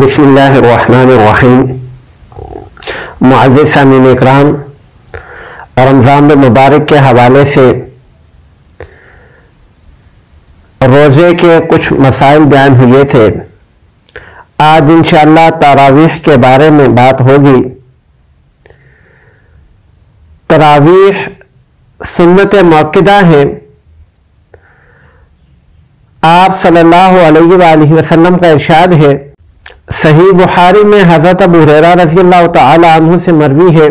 بسم اللہ الرحمن الرحیم۔ معزز سامعین اکرام، رمضان المبارک کے حوالے سے روزے کے کچھ مسائل بیان ہوئے تھے۔ آج انشاءاللہ تراویح کے بارے میں بات ہوگی۔ تراویح سنت مؤکدہ ہیں۔ آپ صلی اللہ علیہ وآلہ وسلم کا ارشاد ہے، صحیح بخاری میں حضرت ابو ہریرہ رضی اللہ تعالی عنہ سے مروی ہے،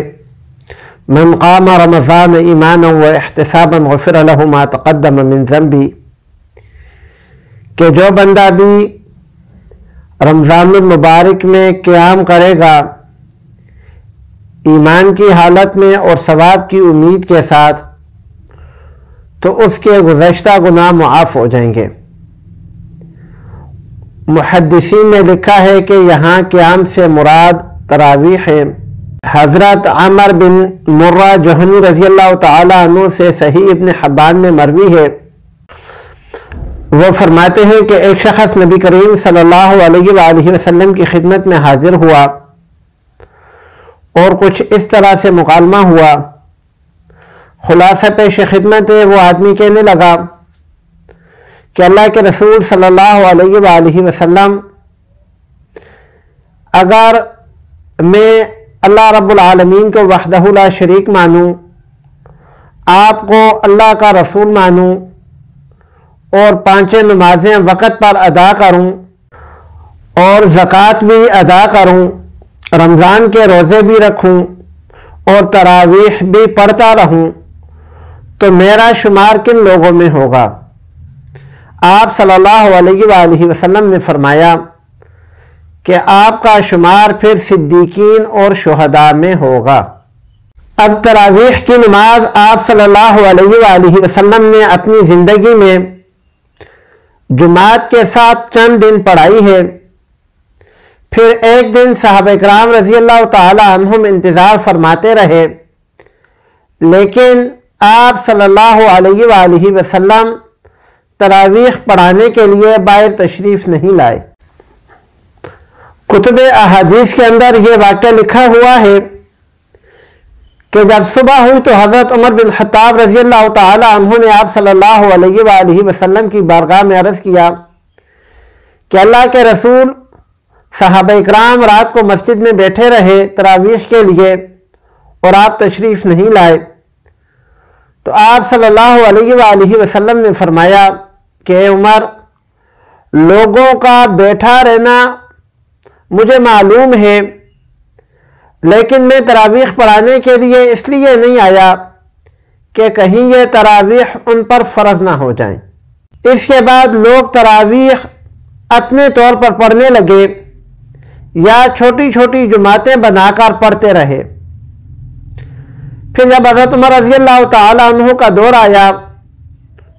من قام رمضان ایمانا و احتسابا غفر له ما تقدم من ذنبی، کہ جو بندہ بھی رمضان المبارک میں قیام کرے گا ایمان کی حالت میں اور ثواب کی امید کے ساتھ، تو اس کے گزشتہ گناہ معاف ہو جائیں گے۔ محدثین نے لکھا ہے کہ یہاں قیام سے مراد تراویح ہے۔ حضرت عمر بن مرہ جوہنی رضی اللہ تعالی عنہ سے صحیح ابن حبان میں مروی ہے، وہ فرماتے ہیں کہ ایک شخص نبی کریم صلی اللہ علیہ وآلہ وسلم کی خدمت میں حاضر ہوا اور کچھ اس طرح سے مکالمہ ہوا۔ خلاصہ پیش خدمت ہے، وہ آدمی کہنے لگا کہ اللہ کے رسول صلی اللہ علیہ وآلہ وسلم، اگر میں اللہ رب العالمین کو وحدہ لا شریک مانوں، آپ کو اللہ کا رسول مانوں اور 5 نمازیں وقت پر ادا کروں اور زکوٰۃ بھی ادا کروں، رمضان کے روزے بھی رکھوں اور تراویح بھی پڑھتا رہوں، تو میرا شمار کن لوگوں میں ہوگا؟ آپ صلی اللہ علیہ وآلہ وسلم نے فرمایا کہ آپ کا شمار پھر صدیقین اور شہداء میں ہوگا۔ اب تراویح کی نماز آپ صلی اللہ علیہ وآلہ وسلم نے اپنی زندگی میں جماعت کے ساتھ چند دن پڑھائی ہے، پھر ایک دن صحابہ کرام رضی اللہ تعالی عنہم انتظار فرماتے رہے، لیکن آپ صلی اللہ علیہ وآلہ وسلم تراویح پڑھانے کے لیے باہر تشریف نہیں لائے۔ کتب احادیث کے اندر یہ واقعہ لکھا ہوا ہے کہ جب صبح ہوئی تو حضرت عمر بن خطاب رضی اللہ تعالی عنہ نے آپ صلی اللہ علیہ وآلہ وسلم کی بارگاہ میں عرض کیا کہ اللہ کے رسول، صحابہ اکرام رات کو مسجد میں بیٹھے رہے تراویح کے لیے اور آپ تشریف نہیں لائے۔ تو آپ صلی اللہ علیہ وآلہ وسلم نے فرمایا کہ اے عمر، لوگوں کا بیٹھا رہنا مجھے معلوم ہے، لیکن میں تراویح پڑھانے کے لیے اس لیے نہیں آیا کہ کہیں یہ تراویح ان پر فرض نہ ہو جائیں۔ اس کے بعد لوگ تراویح اپنے طور پر پڑھنے لگے یا چھوٹی چھوٹی جماعتیں بنا کر پڑھتے رہے۔ پھر جب حضرت عمر رضی اللہ تعالی عنہ کا دور آیا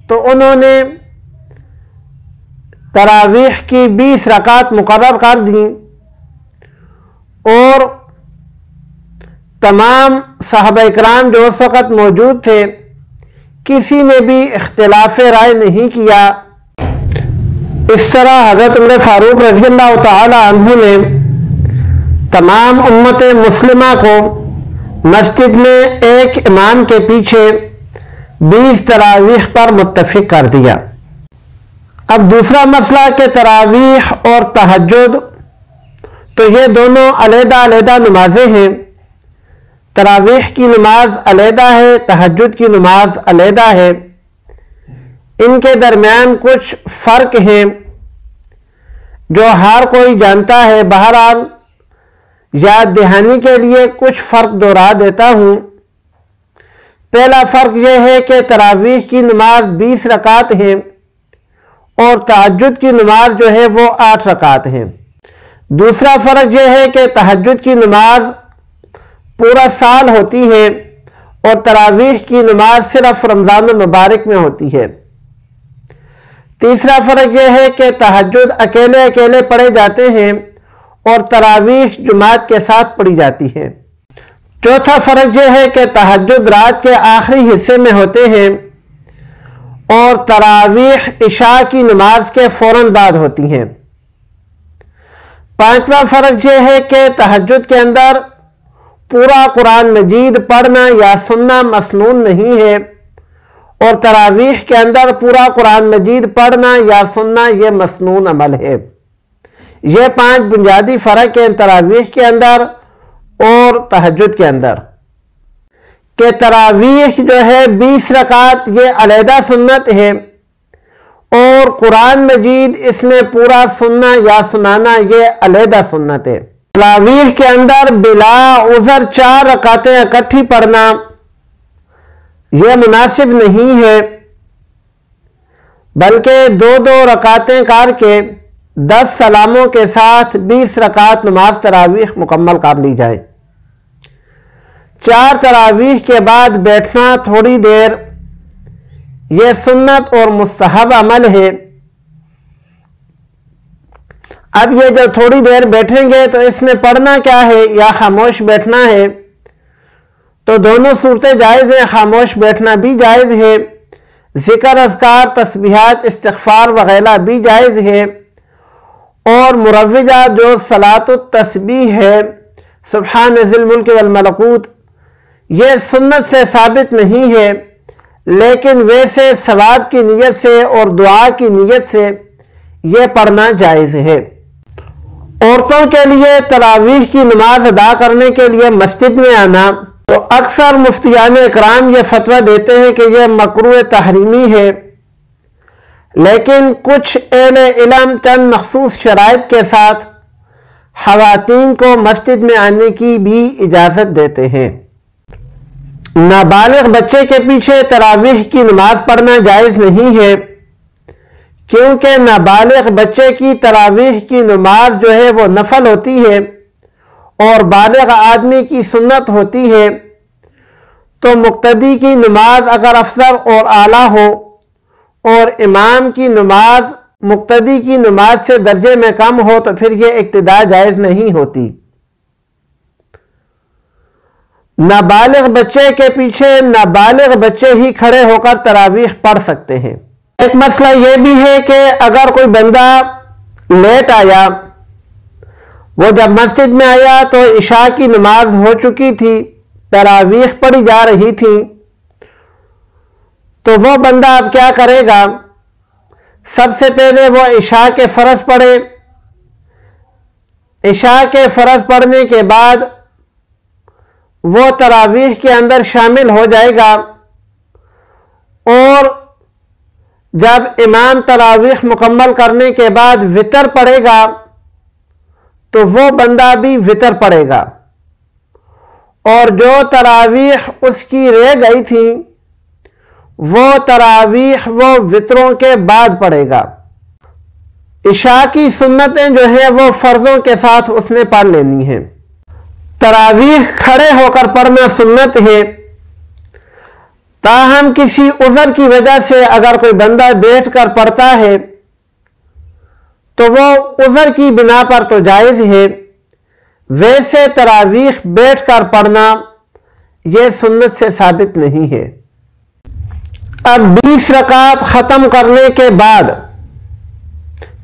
تو انہوں نے تراویح کی 20 رکعت مقرر کر دیں اور تمام صحابہ اکرام جو اس وقت موجود تھے کسی نے بھی اختلاف رائے نہیں کیا۔ اس طرح حضرت عمر فاروق رضی اللہ تعالی عنہ نے تمام امت مسلمہ کو مسجد میں ایک امام کے پیچھے 20 تراویح پر متفق کر دیا۔ اب دوسرا مسئلہ کہ تراویح اور تہجد، تو یہ دونوں علیحدہ علیحدہ نمازیں ہیں۔ تراویح کی نماز علیحدہ ہے، تہجد کی نماز علیحدہ ہے۔ ان کے درمیان کچھ فرق ہیں جو ہر کوئی جانتا ہے، بہرحال یاد دہانی کے لیے کچھ فرق دہرا دیتا ہوں۔ پہلا فرق یہ ہے کہ تراویح کی نماز 20 رکعت ہیں اور تہجد کی نماز جو ہے وہ 8 رکعت ہیں۔ دوسرا فرق یہ ہے کہ تہجد کی نماز پورا سال ہوتی ہے اور تراویح کی نماز صرف رمضان المبارک میں ہوتی ہے۔ تیسرا فرق یہ ہے کہ تہجد اکیلے اکیلے پڑھے جاتے ہیں اور تراویح جماعت کے ساتھ پڑھی جاتی ہے۔ چوتھا فرق یہ ہے کہ تہجد رات کے آخری حصے میں ہوتے ہیں اور تراویح عشاء کی نماز کے فوراً بعد ہوتی ہیں۔ پانچواں فرق یہ ہے کہ تہجد کے اندر پورا قرآن مجید پڑھنا یا سننا مسنون نہیں ہے، اور تراویح کے اندر پورا قرآن مجید پڑھنا یا سننا یہ مسنون عمل ہے۔ یہ 5 بنیادی فرق ہیں تراویح کے اندر اور تہجد کے اندر، کہ تراویح جو ہے 20 رکعت یہ علیحدہ سنت ہے، اور قرآن مجید اس میں پورا سننا یا سنانا یہ علیحدہ سنت ہے۔ تراویح کے اندر بلا عذر 4 رکعتیں اکٹھی پڑھنا یہ مناسب نہیں ہے، بلکہ 2 رکعتیں کر کے 10 سلاموں کے ساتھ 20 رکعت نماز تراویح مکمل کر لی جائے۔ 4 تراویح کے بعد بیٹھنا تھوڑی دیر یہ سنت اور مستحب عمل ہے۔ اب یہ جو تھوڑی دیر بیٹھیں گے تو اس میں پڑھنا کیا ہے یا خاموش بیٹھنا ہے، تو دونوں صورتیں جائز ہیں، خاموش بیٹھنا بھی جائز ہے، ذکر اذکار تسبیحات استغفار وغیرہ بھی جائز ہے، اور مروجہ جو صلاۃ التسبیح ہے سبحان ذی الملک والملکوت یہ سنت سے ثابت نہیں ہے، لیکن ویسے ثواب کی نیت سے اور دعا کی نیت سے یہ پڑھنا جائز ہے۔ عورتوں کے لیے تراویح کی نماز ادا کرنے کے لیے مسجد میں آنا، تو اکثر مفتیان اکرام یہ فتویٰ دیتے ہیں کہ یہ مکروہ تحریمی ہے، لیکن کچھ اہل علم چند مخصوص شرائط کے ساتھ خواتین کو مسجد میں آنے کی بھی اجازت دیتے ہیں۔ نابالغ بچے کے پیچھے تراویح کی نماز پڑھنا جائز نہیں ہے، کیونکہ نابالغ بچے کی تراویح کی نماز جو ہے وہ نفل ہوتی ہے اور بالغ آدمی کی سنت ہوتی ہے، تو مقتدی کی نماز اگر افضل اور اعلیٰ ہو اور امام کی نماز مقتدی کی نماز سے درجے میں کم ہو تو پھر یہ اقتداء جائز نہیں ہوتی۔ نابالغ بچے کے پیچھے نابالغ بچے ہی کھڑے ہو کر تراویح پڑھ سکتے ہیں۔ ایک مسئلہ یہ بھی ہے کہ اگر کوئی بندہ لیٹ آیا، وہ جب مسجد میں آیا تو عشاء کی نماز ہو چکی تھی، تراویح پڑھی جا رہی تھی، تو وہ بندہ اب کیا کرے گا؟ سب سے پہلے وہ عشاء کے فرض پڑھے، عشاء کے فرض پڑھنے کے بعد وہ تراویح کے اندر شامل ہو جائے گا، اور جب امام تراویح مکمل کرنے کے بعد وتر پڑھے گا تو وہ بندہ بھی وتر پڑھے گا، اور جو تراویح اس کی رہ گئی تھی وہ تراویح وہ وتروں کے بعد پڑھے گا۔ عشاء کی سنتیں جو ہیں وہ فرضوں کے ساتھ اس نے پڑھ لینی ہیں۔ تراویح کھڑے ہو کر پڑھنا سنت ہے، تاہم کسی عذر کی وجہ سے اگر کوئی بندہ بیٹھ کر پڑھتا ہے تو وہ عذر کی بنا پر تو جائز ہے، ویسے تراویح بیٹھ کر پڑھنا یہ سنت سے ثابت نہیں ہے۔ اب 20 رکعت ختم کرنے کے بعد،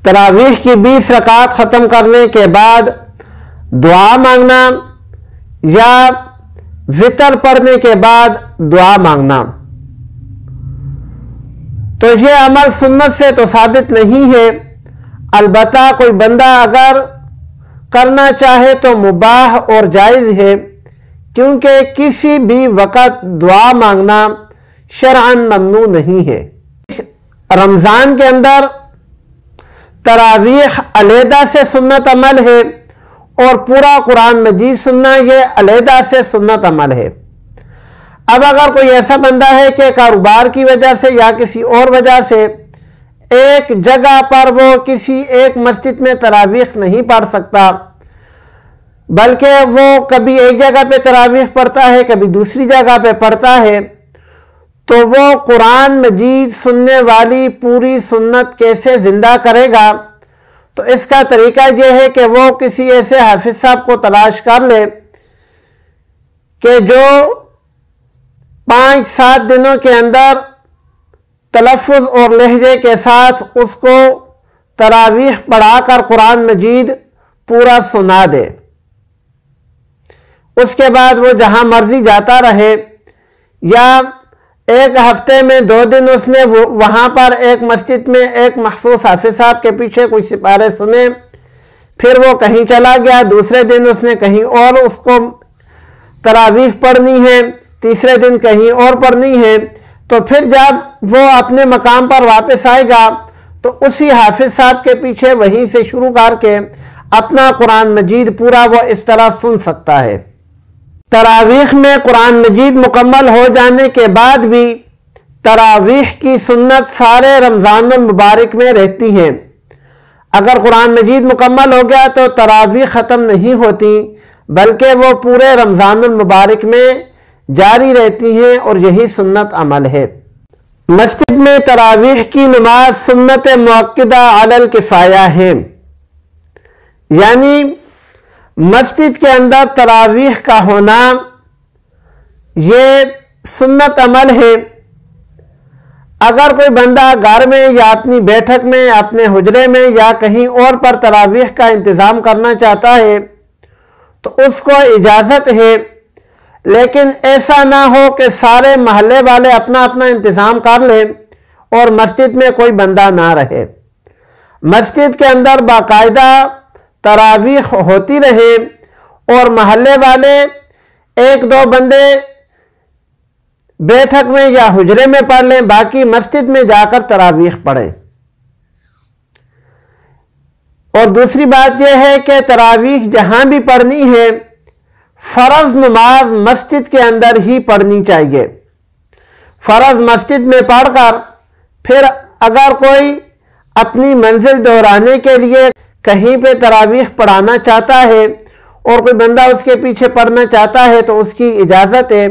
تراویح کی 20 رکعت ختم کرنے کے بعد دعا مانگنا یا وتر پڑھنے کے بعد دعا مانگنا، تو یہ عمل سنت سے تو ثابت نہیں ہے، البتہ کوئی بندہ اگر کرنا چاہے تو مباح اور جائز ہے، کیونکہ کسی بھی وقت دعا مانگنا شرعاً ممنوع نہیں ہے۔ رمضان کے اندر تراویح علیحدہ سے سنت عمل ہے، اور پورا قرآن مجید سننا یہ علیحدہ سے سنت عمل ہے۔ اب اگر کوئی ایسا بندہ ہے کہ کاروبار کی وجہ سے یا کسی اور وجہ سے ایک جگہ پر وہ کسی ایک مسجد میں تراویح نہیں پڑھ سکتا، بلکہ وہ کبھی ایک جگہ پہ تراویح پڑھتا ہے کبھی دوسری جگہ پہ پڑھتا ہے، تو وہ قرآن مجید سننے والی پوری سنت کیسے زندہ کرے گا؟ تو اس کا طریقہ یہ ہے کہ وہ کسی ایسے حافظ صاحب کو تلاش کر لے کہ جو 5-7 دنوں کے اندر تلفظ اور لہجے کے ساتھ اس کو تراویح پڑھا کر قرآن مجید پورا سنا دے، اس کے بعد وہ جہاں مرضی جاتا رہے، یا ایک ہفتے میں 2 دن اس نے وہاں پر ایک مسجد میں ایک مخصوص حافظ صاحب کے پیچھے کچھ سپارے سنے، پھر وہ کہیں چلا گیا، دوسرے دن اس نے کہیں اور اس کو تراویح پڑھنی ہے، تیسرے دن کہیں اور پڑھنی ہے، تو پھر جب وہ اپنے مقام پر واپس آئے گا تو اسی حافظ صاحب کے پیچھے وہیں سے شروع کر کے اپنا قرآن مجید پورا وہ اس طرح سن سکتا ہے۔ تراویح میں قرآن مجید مکمل ہو جانے کے بعد بھی تراویح کی سنت سارے رمضان المبارک میں رہتی ہیں۔ اگر قرآن مجید مکمل ہو گیا تو تراویح ختم نہیں ہوتی، بلکہ وہ پورے رمضان المبارک میں جاری رہتی ہیں، اور یہی سنت عمل ہے۔ مسجد میں تراویح کی نماز سنت مؤکدہ علی الکفایہ ہے، یعنی مسجد کے اندر تراویح کا ہونا یہ سنت عمل ہے۔ اگر کوئی بندہ گھر میں یا اپنی بیٹھک میں، اپنے حجرے میں یا کہیں اور پر تراویح کا انتظام کرنا چاہتا ہے تو اس کو اجازت ہے، لیکن ایسا نہ ہو کہ سارے محلے والے اپنا اپنا انتظام کر لیں اور مسجد میں کوئی بندہ نہ رہے۔ مسجد کے اندر باقاعدہ تراویح ہوتی رہے اور محلے والے 1-2 بندے بیٹھک میں یا حجرے میں پڑھ لیں، باقی مسجد میں جا کر تراویح پڑھیں۔ اور دوسری بات یہ ہے کہ تراویح جہاں بھی پڑھنی ہے فرض نماز مسجد کے اندر ہی پڑھنی چاہیے۔ فرض مسجد میں پڑھ کر پھر اگر کوئی اپنی منزل دہرانے کے لیے کہیں پہ تراویح پڑھانا چاہتا ہے اور کوئی بندہ اس کے پیچھے پڑھنا چاہتا ہے تو اس کی اجازت ہے،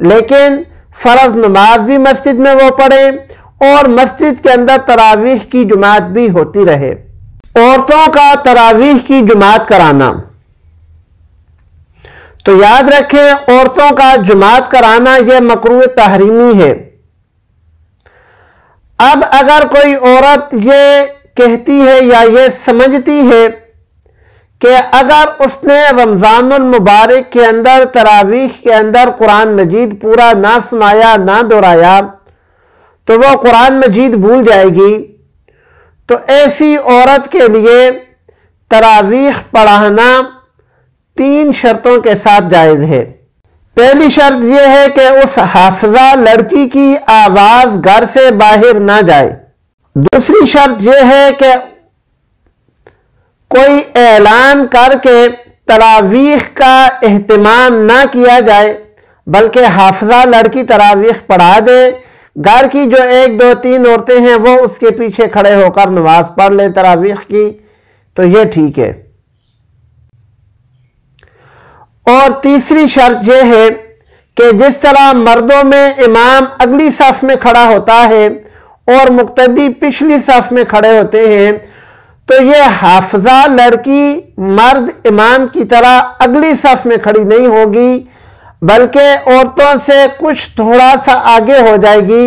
لیکن فرض نماز بھی مسجد میں وہ پڑھے اور مسجد کے اندر تراویح کی جماعت بھی ہوتی رہے۔ عورتوں کا تراویح کی جماعت کرانا، تو یاد رکھیں عورتوں کا جماعت کرانا یہ مکروہ تحریمی ہے۔ اب اگر کوئی عورت یہ کہتی ہے یا یہ سمجھتی ہے کہ اگر اس نے رمضان المبارک کے اندر تراویح کے اندر قرآن مجید پورا نہ سنایا، نہ دہرایا، تو وہ قرآن مجید بھول جائے گی، تو ایسی عورت کے لیے تراویح پڑھانا 3 شرطوں کے ساتھ جائز ہے۔ پہلی شرط یہ ہے کہ اس حافظہ لڑکی کی آواز گھر سے باہر نہ جائے۔ دوسری شرط یہ ہے کہ کوئی اعلان کر کے تراویح کا اہتمام نہ کیا جائے، بلکہ حافظہ لڑکی تراویح پڑھا دے، گھر کی جو 1 2 3 عورتیں ہیں وہ اس کے پیچھے کھڑے ہو کر نماز پڑھ لیں تراویح کی، تو یہ ٹھیک ہے۔ اور تیسری شرط یہ ہے کہ جس طرح مردوں میں امام اگلی صف میں کھڑا ہوتا ہے اور مقتدی پچھلی صف میں کھڑے ہوتے ہیں، تو یہ حافظہ لڑکی مرد امام کی طرح اگلی صف میں کھڑی نہیں ہوگی، بلکہ عورتوں سے کچھ تھوڑا سا آگے ہو جائے گی،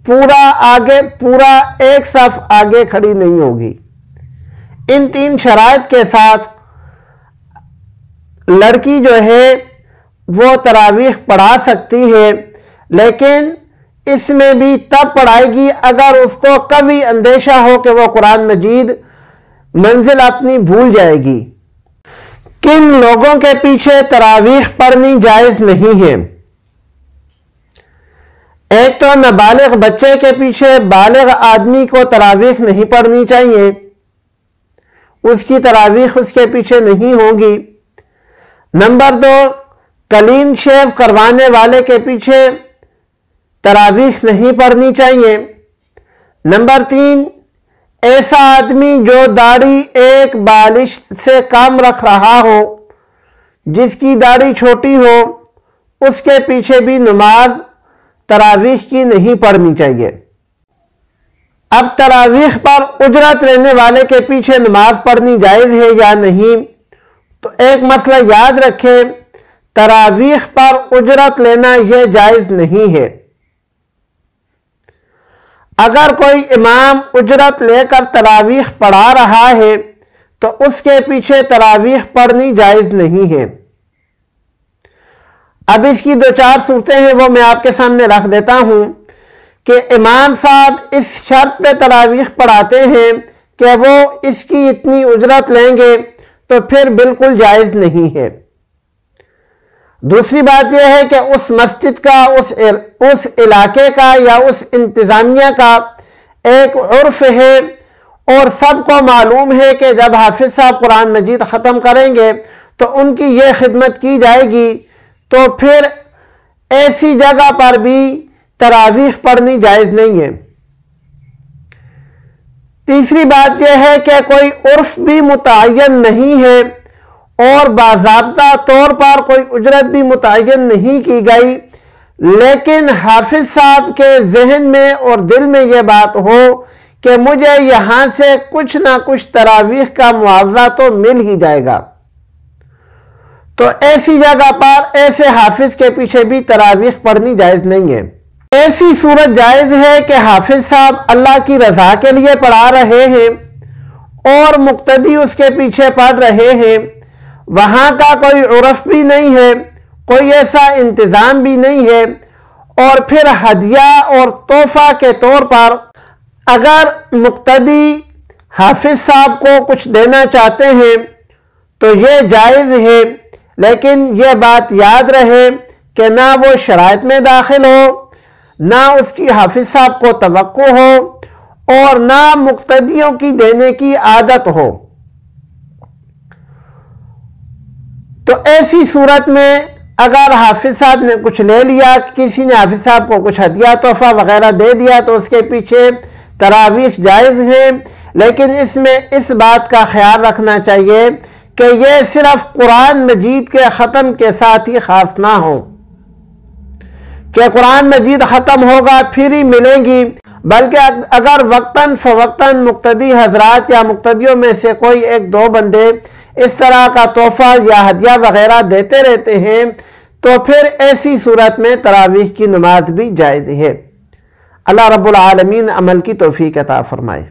پورا ایک صف آگے کھڑی نہیں ہوگی۔ ان 3 شرائط کے ساتھ لڑکی جو ہے وہ تراویح پڑھا سکتی ہے، لیکن اس میں بھی تب پڑھائے گی اگر اس کو کبھی اندیشہ ہو کہ وہ قرآن مجید منزل اپنی بھول جائے گی۔ کن لوگوں کے پیچھے تراویح پڑھنی جائز نہیں ہے؟ ایک تو نابالغ بچے کے پیچھے بالغ آدمی کو تراویح نہیں پڑھنی چاہیے، اس کی تراویح اس کے پیچھے نہیں ہوگی۔ نمبر 2، کلین شیو کروانے والے کے پیچھے تراویح نہیں پڑھنی چاہیے۔ نمبر 3، ایسا آدمی جو داڑھی 1 بالش سے کم رکھ رہا ہو، جس کی داڑھی چھوٹی ہو، اس کے پیچھے بھی نماز تراویح کی نہیں پڑھنی چاہیے۔ اب تراویح پر اجرت لینے والے کے پیچھے نماز پڑھنی جائز ہے یا نہیں، تو ایک مسئلہ یاد رکھیں، تراویح پر اجرت لینا یہ جائز نہیں ہے۔ اگر کوئی امام اجرت لے کر تراویح پڑھا رہا ہے تو اس کے پیچھے تراویح پڑھنی جائز نہیں ہے۔ اب اس کی 2-4 صورتیں ہیں، وہ میں آپ کے سامنے رکھ دیتا ہوں کہ امام صاحب اس شرط پہ تراویح پڑھاتے ہیں کہ وہ اس کی اتنی اجرت لیں گے تو پھر بالکل جائز نہیں ہے۔ دوسری بات یہ ہے کہ اس مسجد کا، اس علاقے کا یا اس انتظامیہ کا ایک عرف ہے اور سب کو معلوم ہے کہ جب حافظ صاحب قرآن مجید ختم کریں گے تو ان کی یہ خدمت کی جائے گی، تو پھر ایسی جگہ پر بھی تراویح پڑھنی جائز نہیں ہے۔ تیسری بات یہ ہے کہ کوئی عرف بھی متعین نہیں ہے اور باضابطہ طور پر کوئی اجرت بھی متعین نہیں کی گئی، لیکن حافظ صاحب کے ذہن میں اور دل میں یہ بات ہو کہ مجھے یہاں سے کچھ نہ کچھ تراویح کا معاوضہ تو مل ہی جائے گا، تو ایسی جگہ پر ایسے حافظ کے پیچھے بھی تراویح پڑھنی جائز نہیں ہے۔ ایسی صورت جائز ہے کہ حافظ صاحب اللہ کی رضا کے لیے پڑھا رہے ہیں اور مقتدی اس کے پیچھے پڑھ رہے ہیں، وہاں کا کوئی عرف بھی نہیں ہے، کوئی ایسا انتظام بھی نہیں ہے، اور پھر ہدیہ اور تحفہ کے طور پر اگر مقتدی حافظ صاحب کو کچھ دینا چاہتے ہیں تو یہ جائز ہے، لیکن یہ بات یاد رہے کہ نہ وہ شرائط میں داخل ہو، نہ اس کی حافظ صاحب کو توقع ہو، اور نہ مقتدیوں کی دینے کی عادت ہو۔ تو ایسی صورت میں اگر حافظ صاحب نے کچھ لے لیا، کسی نے حافظ صاحب کو کچھ ہدیہ تحفہ وغیرہ دے دیا، تو اس کے پیچھے تراویح جائز ہے، لیکن اس میں اس بات کا خیال رکھنا چاہیے کہ یہ صرف قرآن مجید کے ختم کے ساتھ ہی خاص نہ ہو کہ قرآن مجید ختم ہوگا پھر ہی ملیں گی، بلکہ اگر وقتاً فوقتاً مقتدی حضرات یا مقتدیوں میں سے کوئی 1-2 بندے اس طرح کا تحفہ یا ہدیہ وغیرہ دیتے رہتے ہیں تو پھر ایسی صورت میں تراویح کی نماز بھی جائز ہے۔ اللہ رب العالمین عمل کی توفیق عطا فرمائے۔